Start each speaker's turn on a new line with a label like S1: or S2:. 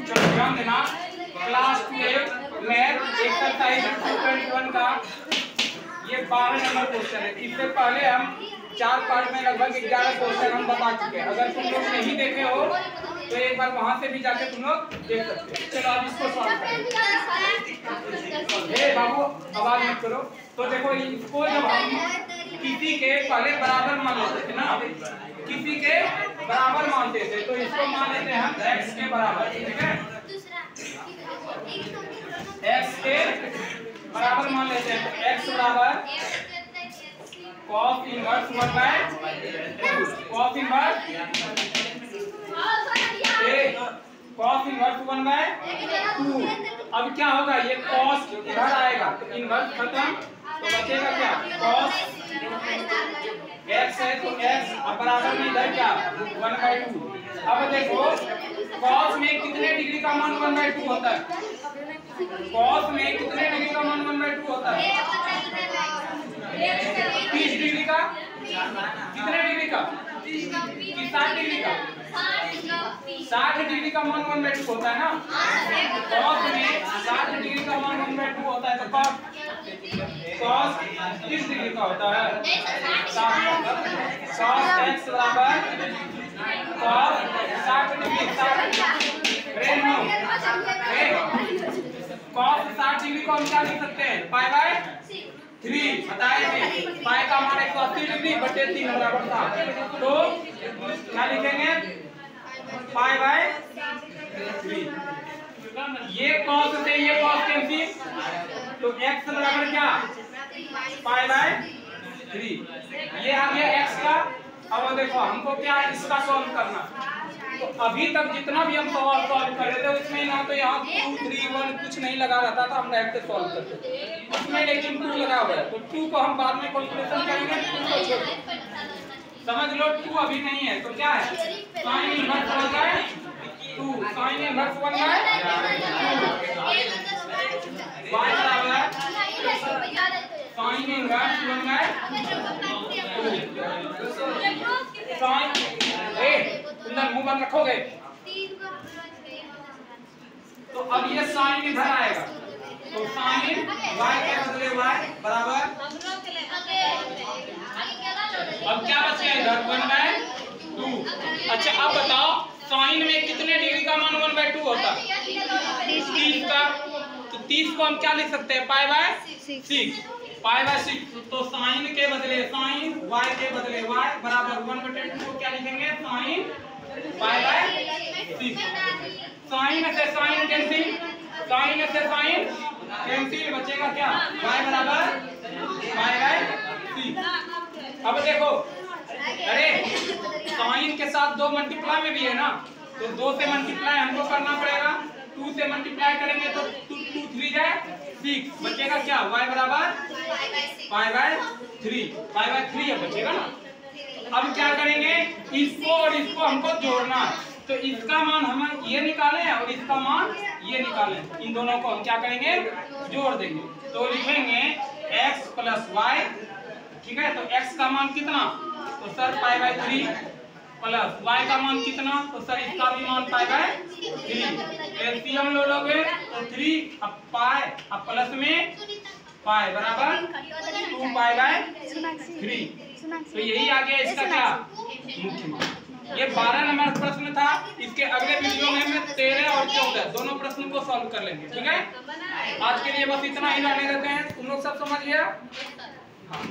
S1: चलो ध्यान देना, क्लास 12 मैथ एक्सरसाइज 2.1 का ये 12 नंबर क्वेश्चन है। इससे पहले हम 4 पार्ट में लगभग 11 क्वेश्चन हम बता चुके हैं। अगर तुम लोग नहीं देखे हो तो एक बार वहां से भी जाके तुम लोग देख सकते हो। चलो अब इसको सॉल्व करेंगे। बाबू आवाज मत करो। तो देखो इसको जब हम किसी के पहले बराबर मान लेते थे ना, किसी के बराबर मानते थे, तो इसको मान लेते हैं हम x के बराबर, ठीक है। x के बराबर मान लेते हैं, तो x बराबर cos inverse 1/2 cos inverse cos inverse 1/2। अब क्या होगा, ये cos इधर आएगा तो इनवर्स खत्म, तो बचेगा क्या cos x है, तो x अब बराबर में इधर क्या 1/2। अब देखो cos में कितने डिग्री का मान 1/2 होता है, cos में कितने डिग्री का मान 1/2 होता है, 30 डिग्री का, कितने डिग्री का, 60 डिग्री का, 60 डिग्री का मान 1/2 होता है ना। cos में 60 डिग्री का मान 1/2 होता है, तो cos 30 डिग्री का होता है, cos x बराबर cos 60 डिग्री, cos 60 डिग्री को हम क्या लिख सकते हैं, π/3 बताए थे। पाई का मान 180 डिग्री बटे 3 बराबर था, तो क्या लिखेंगे π/3। ये cos से ये cos कैंसिल, तो x बराबर क्या π/3, ये आ गया x का। अब देखो हमको क्या इसका सॉल्व करना, तो अभी तक जितना भी हम सवाल सॉल्व कर रहे थे उसमें ना तो यहाँ 2 3 1 कुछ नहीं लगा रहता था, हम डायरेक्ट सॉल्व करते थे। उसमें लेकिन 2 लगा हुआ है, तो 2 को हम बाद में कैलकुलेशन करेंगे, 2 को छोड़ समझ लो 2 अभी नहीं है, तो क्या है sin inverse 1/2 sin inverse 1/2 y बराबर sin इनवर्स 1/2 तुम मुंह बंद रखोगे, तो अब ये साइन इधर आएगा, तो साइन y के बदले y बराबर, अब क्या बच गया इधर 1/2। अच्छा अब बताओ साइन में कितने डिग्री का मान 1/2 होता है, 30 का, तो 30 को हम क्या लिख सकते हैं π/6 π/6। तो साइन के बदले साइन y के बदले y बराबर 1/2 को क्या लिखेंगे साइन π/6। साइन से साइन कैंसिल, साइन से साइन कैंसिल, बचेगा क्या y बराबर π/6। अब देखो अरे साइन के साथ 2 मल्टीप्लाई में भी है ना, तो 2 से मल्टीप्लाई हमको करना पड़ेगा, 2 से मल्टीप्लाई करेंगे तो 2 3 जाए 6, बचेगा क्या y बराबर π/3 है, बचेगा ना। अब क्या करेंगे, इसको और इसको हमको जोड़ना है, तो इसका मान हम ये निकालें और इसका मान ये निकालें, इन दोनों को हम क्या करेंगे जोड़ देंगे, तो लिखेंगे x प्लस y, ठीक है। तो x का मान कितना, तो सर π/3 प्लस y का मान कितना, तो सर इसका भी मान π/3। एलसीएम लो लोगे तो 3 अब पाई अब प्लस में पाई बराबर 2π/3। तो यही आ गया इसका क्या मुख्य मान। ये 12 नंबर प्रश्न था। इसके अगले वीडियो में मैं 13 और 14 दोनों प्रश्नों को सॉल्व कर लेंगे, ठीक है। आज के लिए बस इतना ही रहने देते हैं। तुम लोग सब समझ गया? हाँ।